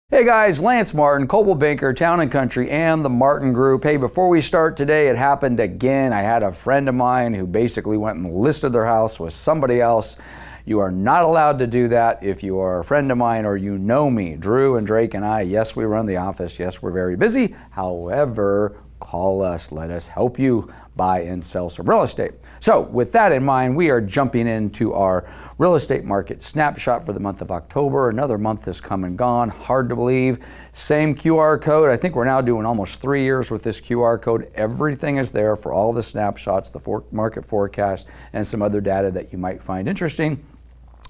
Hey guys, Lance Martin, Coldwell Banker, Town & Country, and the Martin Group. Hey, before we start today, it happened again. I had a friend of mine who basically went and listed their house with somebody else. You are not allowed to do that if you are a friend of mine or you know me. Drew and Drake and I, yes, we run the office. Yes, we're very busy. However, call us. Let us help you buy and sell some real estate. So with that in mind, we are jumping into our real estate market snapshot for the month of October. Another month has come and gone. Hard to believe. Same QR code. I think we're now doing almost 3 years with this QR code. Everything is there for all the snapshots, the market forecast, and some other data that you might find interesting.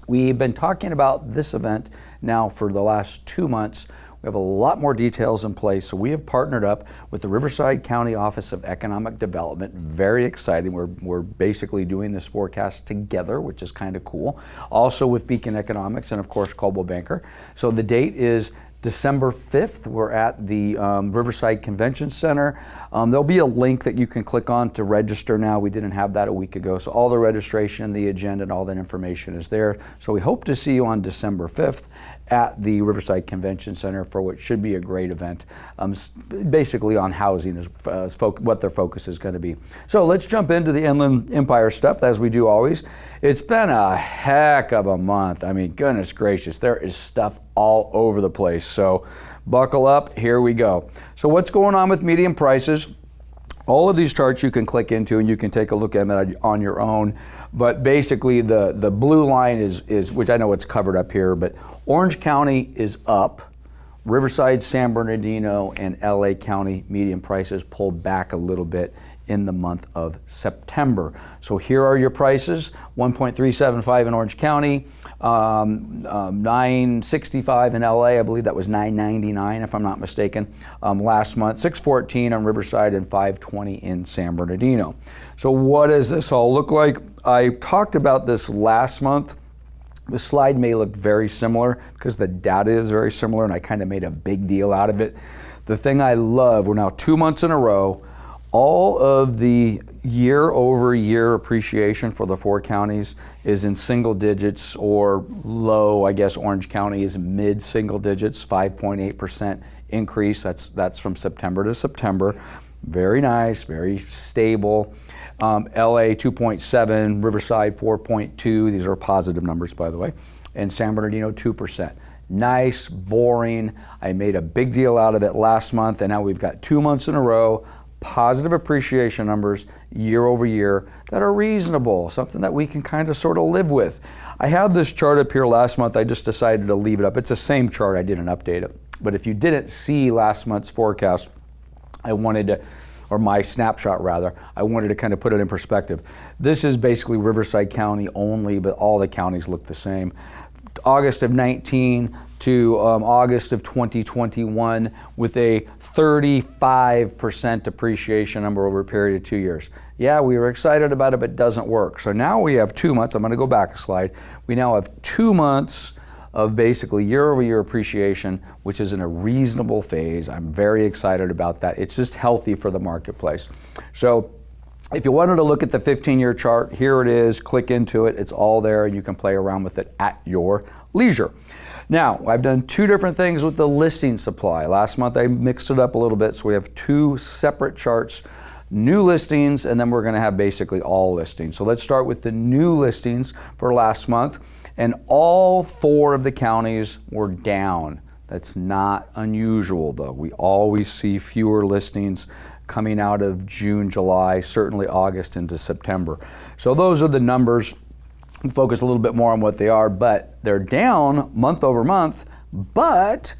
We've been talking about this event now for the last 2 months. We have a lot more details in place. So we have partnered up with the Riverside County Office of Economic Development. Very exciting. We're basically doing this forecast together, which is kind of cool. Also with Beacon Economics and of course Coldwell Banker. So the date is December 5th. We're at the Riverside Convention Center. There'll be a link that you can click on to register now. We didn't have that a week ago. So all the registration, the agenda, and all that information is there. So we hope to see you on December 5th at the Riverside Convention Center for what should be a great event, basically on housing is what their focus is going to be. So let's jump into the Inland Empire stuff as we do always. It's been a heck of a month. I mean, goodness gracious, there is stuff all over the place. So buckle up, here we go. So what's going on with median prices? All of these charts you can click into and you can take a look at them on your own. But basically the blue line is, which I know it's covered up here, but Orange County is up. Riverside, San Bernardino, and LA County median prices pulled back a little bit in the month of September. So here are your prices: 1.375 in Orange County, 965 in LA. I believe that was 999 if I'm not mistaken. Last month, 614 on Riverside and 520 in San Bernardino. So what does this all look like? I talked about this last month. The slide may look very similar because the data is very similar and I kind of made a big deal out of it. The thing I love, we're now 2 months in a row, all of the year over year appreciation for the 4 counties is in single digits or low. I guess Orange County is mid single digits, 5.8% increase. That's from September to September. Very nice, very stable. LA 2.7, Riverside 4.2. These are positive numbers, by the way. And San Bernardino 2%. Nice, boring. I made a big deal out of it last month, and now we've got 2 months in a row, positive appreciation numbers year over year that are reasonable, something that we can kind of sort of live with. I had this chart up here last month. I just decided to leave it up. It's the same chart. I didn't update it. But if you didn't see last month's forecast, I wanted to, or my snapshot rather, I wanted to kind of put it in perspective. This is basically Riverside County only, but all the counties look the same. August of 19 to August of 2021 with a 35% appreciation number over a period of 2 years. Yeah, we were excited about it, but it doesn't work. So now we have 2 months. I'm going to go back a slide. We now have 2 months of basically year over year appreciation, which is in a reasonable phase. I'm very excited about that. It's just healthy for the marketplace. So if you wanted to look at the 15-year chart, here it is. Click into it. It's all there, and you can play around with it at your leisure. Now, I've done 2 different things with the listing supply. Last month, I mixed it up a little bit, so we have 2 separate charts, new listings, and then we're going to have basically all listings. So let's start with the new listings for last month, and all 4 of the counties were down. That's not unusual, though. We always see fewer listings coming out of June, July, certainly August into September. So those are the numbers. Focus a little bit more on what they are, but they're down month over month, but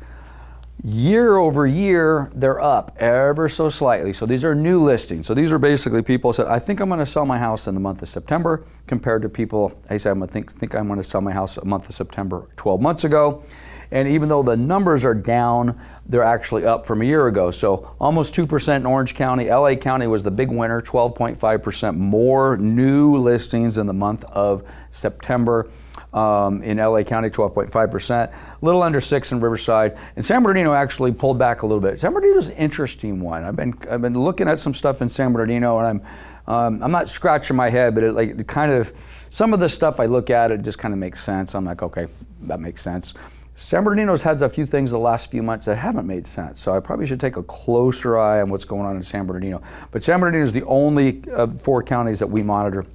year over year, they're up ever so slightly. So these are new listings. So these are basically people said, I think I'm going to sell my house in the month of September, compared to people, I said, I think I'm going to sell my house a month of September 12 months ago. And even though the numbers are down, they're actually up from a year ago. So almost 2% in Orange County. LA County was the big winner, 12.5% more new listings in the month of September. In LA County, 12.5%, a little under 6 in Riverside, and San Bernardino actually pulled back a little bit. San Bernardino's an interesting one. I've been looking at some stuff in San Bernardino, and I'm not scratching my head, but it kind of, some of the stuff I look at, it just kind of makes sense. I'm like, okay, that makes sense. San Bernardino's had a few things the last few months that haven't made sense, so I probably should take a closer eye on what's going on in San Bernardino. But San Bernardino is the only of 4 counties that we monitor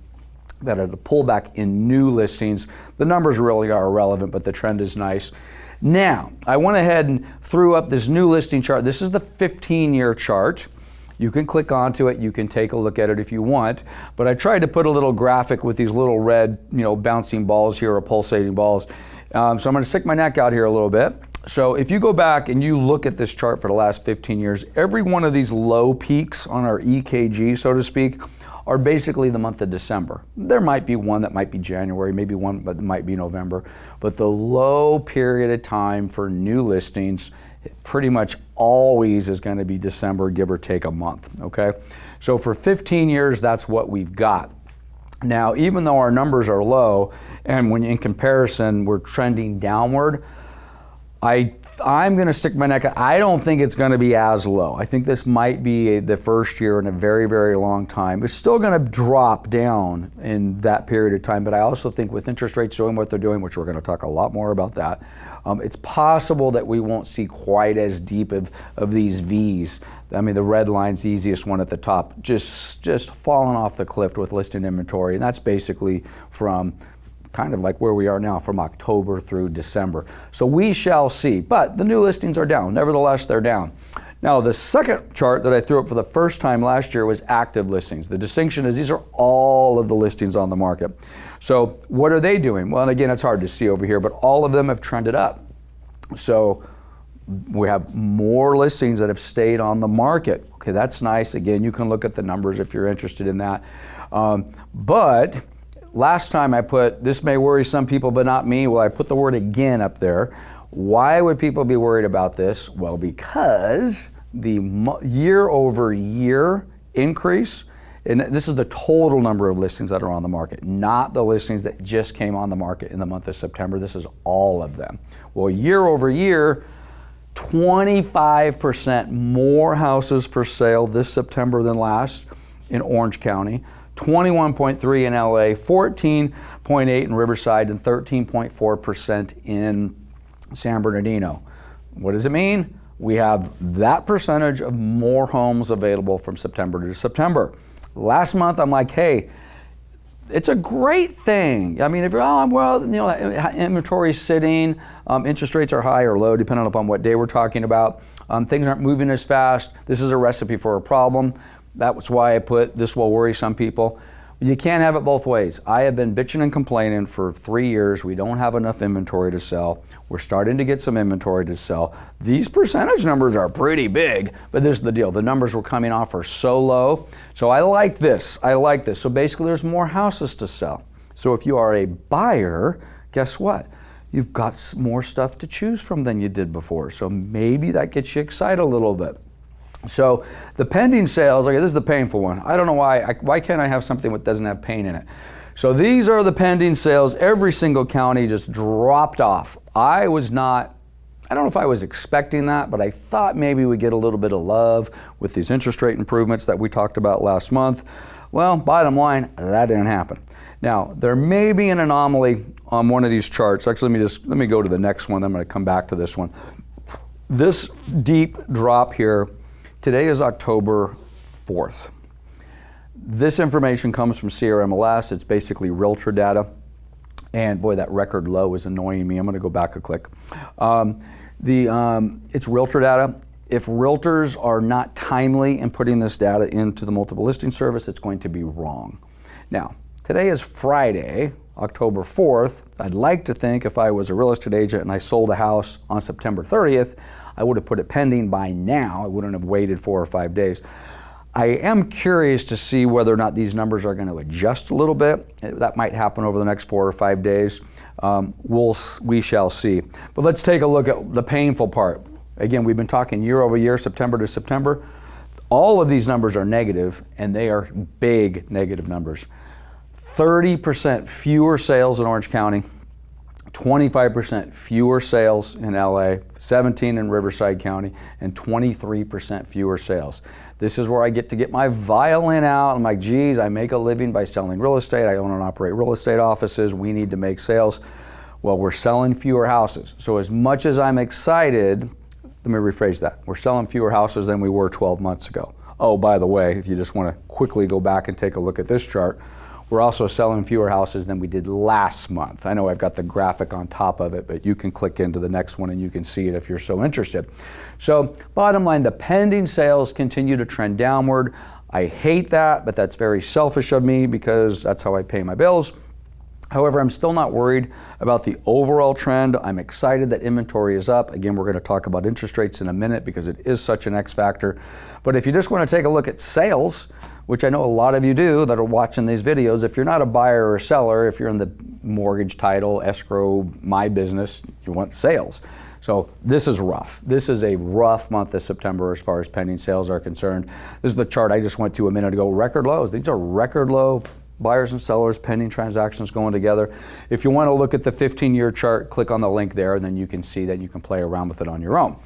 that are the pullback in new listings. The numbers really are irrelevant, but the trend is nice. Now, I went ahead and threw up this new listing chart. This is the 15-year chart. You can click onto it, you can take a look at it if you want, but I tried to put a little graphic with these little red, bouncing balls here, or pulsating balls. So I'm going to stick my neck out here a little bit. So if you go back and you look at this chart for the last 15 years, every one of these low peaks on our EKG, so to speak, are basically the month of December. There might be one that might be January, maybe one that might be November, but the low period of time for new listings pretty much always is going to be December, give or take a month, okay? So for 15 years, that's what we've got. Now, even though our numbers are low, and when in comparison we're trending downward, I'm going to stick my neck out. I don't think it's going to be as low. I think this might be the first year in a very, very long time. It's still going to drop down in that period of time, but I also think with interest rates doing what they're doing, which we're going to talk a lot more about that, it's possible that we won't see quite as deep of these V's. I mean, the red line's the easiest one at the top, just falling off the cliff with listing inventory, and that's basically from kind of like where we are now, from October through December. So we shall see, but the new listings are down. Nevertheless, they're down. Now, the second chart that I threw up for the first time last year was active listings. The distinction is these are all of the listings on the market. So what are they doing? Well, and again, it's hard to see over here, but all of them have trended up. So we have more listings that have stayed on the market. Okay, that's nice. Again, you can look at the numbers if you're interested in that. But last time I put, this may worry some people, but not me. Well, I put the word again up there. Why would people be worried about this? Well, because the year over year increase, and this is the total number of listings that are on the market, not the listings that just came on the market in the month of September. This is all of them. Well, year over year, 25% more houses for sale this September than last in Orange County, 21.3 in LA, 14.8 in Riverside, and 13.4% in San Bernardino. What does it mean? We have that percentage of more homes available from September to September. Last month, I'm like, hey, it's a great thing. I mean, if you're, inventory's sitting, interest rates are high or low, depending upon what day we're talking about. Things aren't moving as fast. This is a recipe for a problem. That's why I put this will worry some people. You can't have it both ways. I have been bitching and complaining for 3 years. We don't have enough inventory to sell. We're starting to get some inventory to sell. These percentage numbers are pretty big, but this is the deal. The numbers we're coming off are so low. So I like this. So basically there's more houses to sell. So if you are a buyer, guess what? You've got more stuff to choose from than you did before. So maybe that gets you excited a little bit. So the pending sales, okay, this is the painful one. I don't know why can't I have something that doesn't have pain in it? So these are the pending sales. Every single county just dropped off. I don't know if I was expecting that, but I thought maybe we'd get a little bit of love with these interest rate improvements that we talked about last month. Well, bottom line, that didn't happen. Now, there may be an anomaly on one of these charts. Actually, let me go to the next one. I'm going to come back to this one. This deep drop here, today is October 4th. This information comes from CRMLS. It's basically realtor data. And boy, that record low is annoying me. I'm going to go back a click. It's realtor data. If realtors are not timely in putting this data into the multiple listing service, it's going to be wrong. Now, today is Friday, October 4th. I'd like to think if I was a real estate agent and I sold a house on September 30th, I would have put it pending by now. I wouldn't have waited 4 or 5 days. I am curious to see whether or not these numbers are going to adjust a little bit. That might happen over the next 4 or 5 days. We shall see. But let's take a look at the painful part. Again, we've been talking year over year, September to September. All of these numbers are negative, and they are big negative numbers. 30% fewer sales in Orange County, 25% fewer sales in LA, 17 in Riverside County, and 23% fewer sales. This is where I get to get my violin out. I'm like, geez, I make a living by selling real estate. I own and operate real estate offices. We need to make sales. Well, we're selling fewer houses. So as much as I'm excited, let me rephrase that. We're selling fewer houses than we were 12 months ago. Oh, by the way, if you just want to quickly go back and take a look at this chart, we're also selling fewer houses than we did last month. I know I've got the graphic on top of it, but you can click into the next one and you can see it if you're so interested. So bottom line, the pending sales continue to trend downward. I hate that, but that's very selfish of me because that's how I pay my bills. However, I'm still not worried about the overall trend. I'm excited that inventory is up. Again, we're going to talk about interest rates in a minute because it is such an X factor. But if you just want to take a look at sales, which I know a lot of you do that are watching these videos, if you're not a buyer or a seller, if you're in the mortgage, title, escrow, my business, you want sales. So this is rough. This is a rough month of September as far as pending sales are concerned. This is the chart I just went to a minute ago, record lows. These are record low buyers and sellers, pending transactions going together. If you want to look at the 15-year chart, click on the link there, and then you can see that you can play around with it on your own.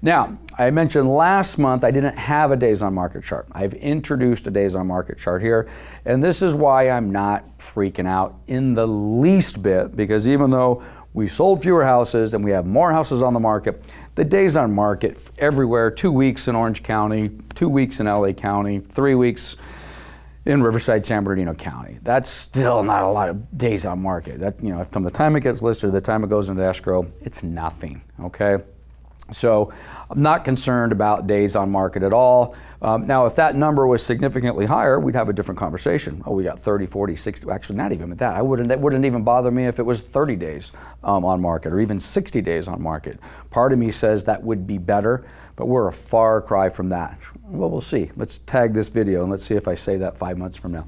Now, I mentioned last month I didn't have a days on market chart. I've introduced a days on market chart here, and this is why I'm not freaking out in the least bit, because even though we sold fewer houses and we have more houses on the market, the days on market everywhere, 2 weeks in Orange County, 2 weeks in LA County, 3 weeks in Riverside, San Bernardino County. That's still not a lot of days on market. That, you know, from the time it gets listed to the time it goes into escrow, it's nothing, okay? So I'm not concerned about days on market at all. Now, if that number was significantly higher, we'd have a different conversation. Oh, we got 30, 40, 60, actually not even at that. That wouldn't even bother me if it was 30 days on market or even 60 days on market. Part of me says that would be better, but we're a far cry from that. Well, we'll see. Let's tag this video and let's see if I say that 5 months from now.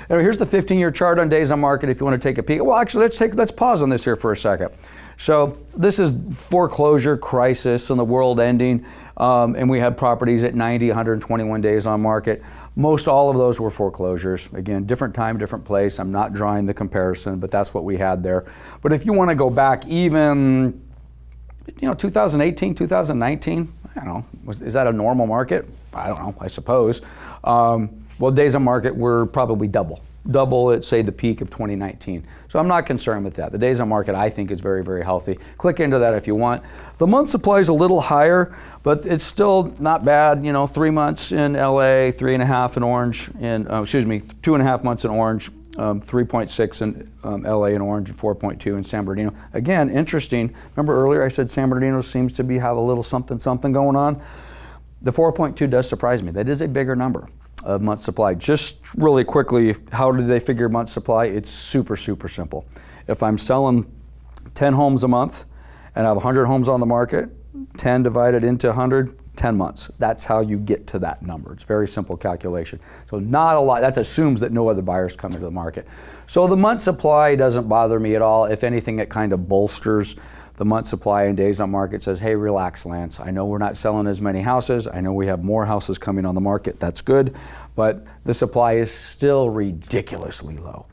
Anyway, here's the 15-year chart on days on market if you want to take a peek. Well, actually, let's pause on this here for a second. So this is foreclosure crisis and the world ending, and we had properties at 90, 121 days on market. Most all of those were foreclosures. Again, different time, different place. I'm not drawing the comparison, but that's what we had there. But if you want to go back even, 2018, 2019, I don't know, is that a normal market? I don't know, I suppose. Well, days on market were probably double at, say, the peak of 2019. So I'm not concerned with that. The days on market, I think, is very, very healthy. Click into that if you want. The month supply is a little higher, but it's still not bad. 3 months in LA, 3.5 in Orange, 2.5 months in Orange, 3.6 in LA and Orange, and 4.2 in San Bernardino. Again, interesting. Remember earlier I said San Bernardino seems to have a little something going on? The 4.2 does surprise me. That is a bigger number of month supply. Just really quickly, how do they figure month supply? It's super, super simple. If I'm selling 10 homes a month and I have 100 homes on the market, 10 divided into 100, 10 months. That's how you get to that number. It's very simple calculation. So not a lot. That assumes that no other buyers come into the market. So the month supply doesn't bother me at all. If anything, it kind of bolsters the month supply and days on market. Says, hey, relax, Lance. I know we're not selling as many houses. I know we have more houses coming on the market. That's good. But the supply is still ridiculously low.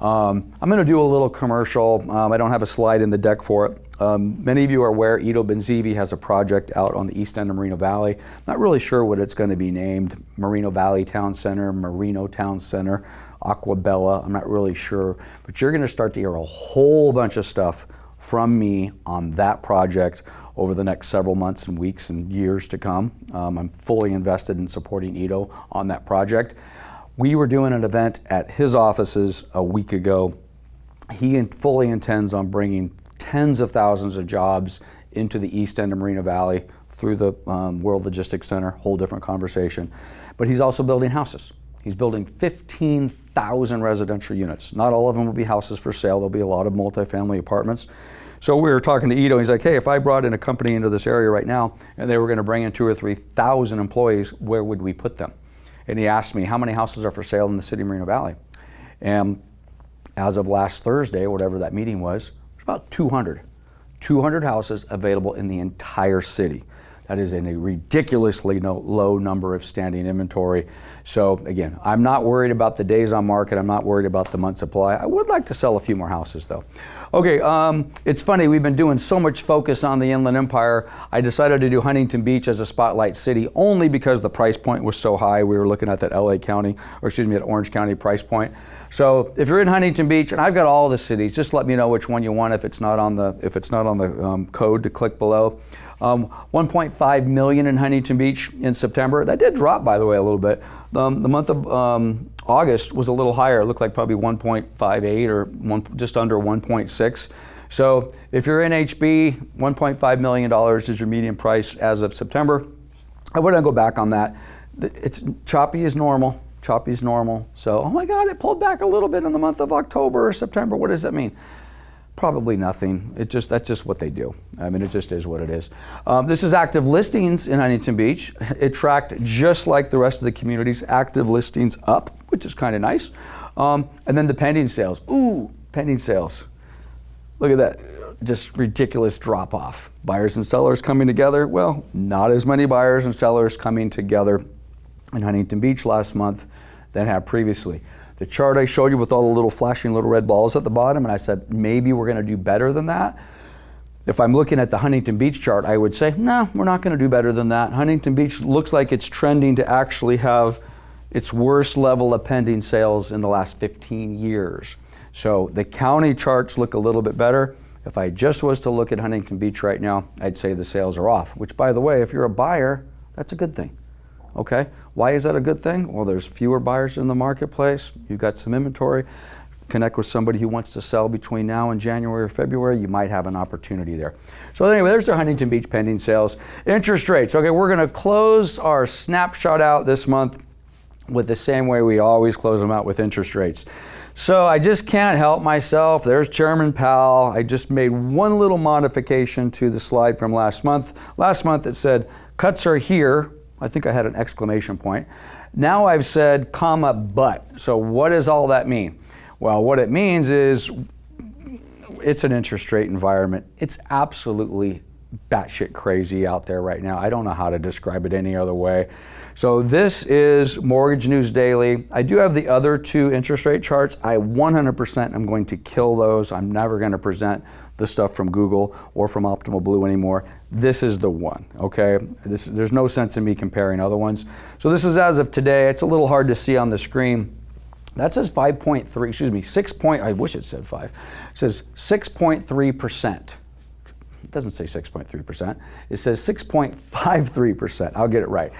I'm going to do a little commercial. I don't have a slide in the deck for it. Many of you are aware Ido Benzivi has a project out on the east end of Moreno Valley. Not really sure what it's going to be named. Moreno Valley Town Center, Moreno Town Center, Aquabella. I'm not really sure. But you're going to start to hear a whole bunch of stuff from me on that project over the next several months and weeks and years to come. I'm fully invested in supporting Ido on that project. We were doing an event at his offices a week ago. He fully intends on bringing tens of thousands of jobs into the east end of Moreno Valley through the World Logistics Center, whole different conversation. But he's also building houses. He's building 15,000 residential units. Not all of them will be houses for sale. There'll be a lot of multifamily apartments. So we were talking to Ido. He's like, hey, if I brought in a company into this area right now and they were going to bring in 2,000 or 3,000 employees, where would we put them? And he asked me, how many houses are for sale in the city of Moreno Valley? And as of last Thursday, whatever that meeting was, it was about 200 houses available in the entire city. That is in a ridiculously low number of standing inventory. So again, I'm not worried about the days on market. I'm not worried about the month supply. I would like to sell a few more houses though. Okay, it's funny, we've been doing so much focus on the Inland Empire. I decided to do Huntington Beach as a spotlight city only because the price point was so high. We were looking at that LA County, or excuse me, at Orange County price point. So if you're in Huntington Beach, and I've got all the cities, just let me know which one you want if it's not on the code to click below. 1.5 million in Huntington Beach in September. That did drop, by the way, a little bit. The month of August was a little higher. It looked like probably 1.58 or just under 1.6. So if you're in HB, $1.5 million is your median price as of September. I wouldn't go back on that. It's choppy as normal. Choppy as normal. So, oh my God, it pulled back a little bit in the month of October or September. What does that mean? Probably nothing. That's just what they do. I mean, it just is what it is. This is active listings in Huntington Beach. It tracked just like the rest of the communities. Active listings up, which is kind of nice. And then the pending sales. Ooh, pending sales. Look at that. Just ridiculous drop off. Buyers and sellers coming together. Well, not as many buyers and sellers coming together in Huntington Beach last month than have previously. The chart I showed you with all the little flashing little red balls at the bottom, and I said, maybe we're going to do better than that. If I'm looking at the Huntington Beach chart, I would say, no, we're not going to do better than that. Huntington Beach looks like it's trending to actually have its worst level of pending sales in the last 15 years. So the county charts look a little bit better. If I just was to look at Huntington Beach right now, I'd say the sales are off, which, by the way, if you're a buyer, that's a good thing. Okay, why is that a good thing? Well, there's fewer buyers in the marketplace. You've got some inventory. Connect with somebody who wants to sell between now and January or February, you might have an opportunity there. So anyway, there's the Huntington Beach pending sales. Interest rates. Okay, we're going to close our snapshot out this month with the same way we always close them out, with interest rates. So I just can't help myself. There's Chairman Powell. I just made one little modification to the slide from last month. Last month it said, cuts are here. I think I had an exclamation point. Now I've said, comma, but. So what does all that mean? Well, what it means is it's an interest rate environment. It's absolutely batshit crazy out there right now. I don't know how to describe it any other way. So this is Mortgage News Daily. I do have the other two interest rate charts. I 100% am going to kill those. I'm never going to present the stuff from Google or from Optimal Blue anymore. This is the one, okay? There's no sense in me comparing other ones. So this is as of today. It's a little hard to see on the screen. That says 5.3, excuse me, 6 point, I wish it said 5. It says 6.3%. It doesn't say 6.3%. It says 6.53%. I'll get it right.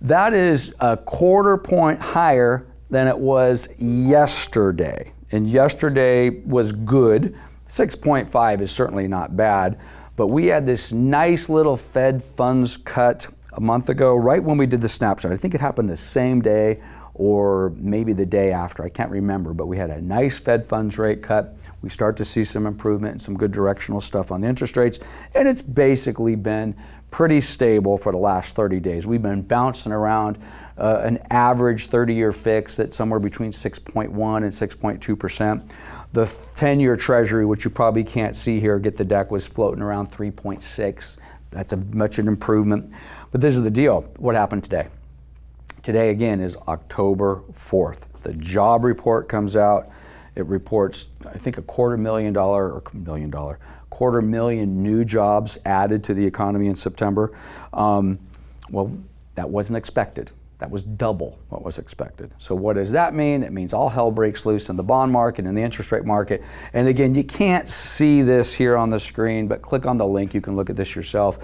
That is a quarter point higher than it was yesterday. And yesterday was good. 6.5 is certainly not bad, but we had this nice little Fed funds cut a month ago, right when we did the snapshot. I think it happened the same day or maybe the day after. I can't remember, but we had a nice Fed funds rate cut. We start to see some improvement and some good directional stuff on the interest rates, and it's basically been pretty stable for the last 30 days. We've been bouncing around an average 30-year fix at somewhere between 6.1 and 6.2%. The 10-year Treasury, which you probably can't see here, get the deck, was floating around 3.6. That's much an improvement. But this is the deal. What happened today? Today, again, is October 4th. The job report comes out. It reports, I think, $250,000 new jobs added to the economy in September. Well, that wasn't expected. That was double what was expected. So what does that mean? It means all hell breaks loose in the bond market and the interest rate market. And again, you can't see this here on the screen, but click on the link. You can look at this yourself.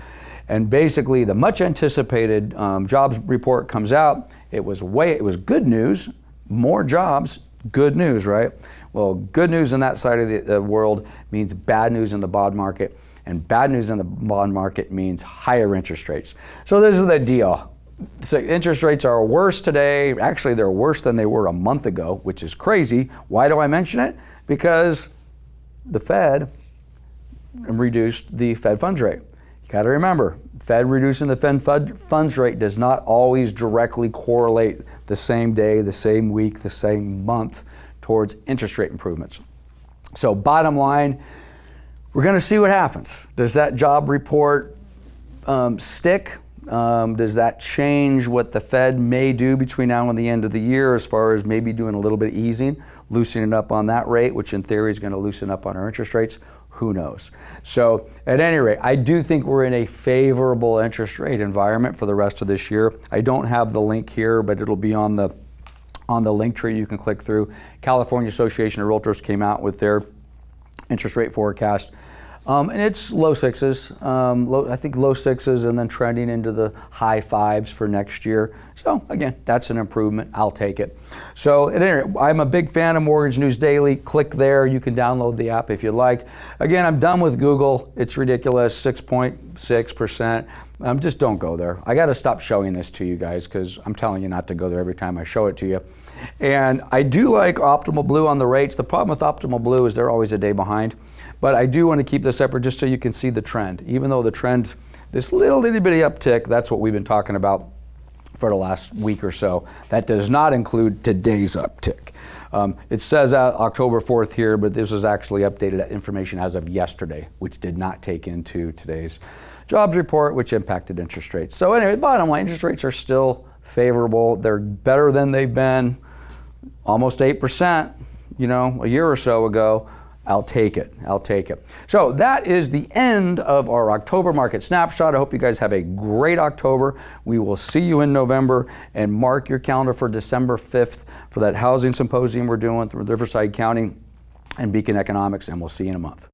And basically, the much anticipated jobs report comes out. It was good news, more jobs, good news, right? Well, good news on that side of the world means bad news in the bond market, and bad news in the bond market means higher interest rates. So this is the deal. So interest rates are worse today. Actually, they're worse than they were a month ago, which is crazy. Why do I mention it? Because the Fed reduced the Fed funds rate. You got to remember, Fed reducing the Fed funds rate does not always directly correlate the same day, the same week, the same month towards interest rate improvements. So bottom line, we're going to see what happens. Does that job report stick? Does that change what the Fed may do between now and the end of the year as far as maybe doing a little bit of easing, loosening up on that rate, which in theory is going to loosen up on our interest rates? Who knows? So at any rate, I do think we're in a favorable interest rate environment for the rest of this year. I don't have the link here, but it'll be on the link tree you can click through. California Association of Realtors came out with their interest rate forecast. And it's low sixes, I think low sixes, and then trending into the high fives for next year. So again, that's an improvement. I'll take it. So at any rate, I'm a big fan of Mortgage News Daily. Click there. You can download the app if you like. Again, I'm done with Google. It's ridiculous, 6.6%. Just don't go there. I got to stop showing this to you guys because I'm telling you not to go there every time I show it to you. And I do like Optimal Blue on the rates. The problem with Optimal Blue is they're always a day behind. But I do want to keep this separate just so you can see the trend. Even though the trend, this little itty bitty uptick, that's what we've been talking about for the last week or so. That does not include today's uptick. It says October 4th here, but this was actually updated information as of yesterday, which did not take into today's jobs report, which impacted interest rates. So anyway, bottom line, interest rates are still favorable. They're better than they've been, almost 8%, a year or so ago. I'll take it. I'll take it. So that is the end of our October market snapshot. I hope you guys have a great October. We will see you in November, and mark your calendar for December 5th for that housing symposium we're doing with Riverside County and Beacon Economics, and we'll see you in a month.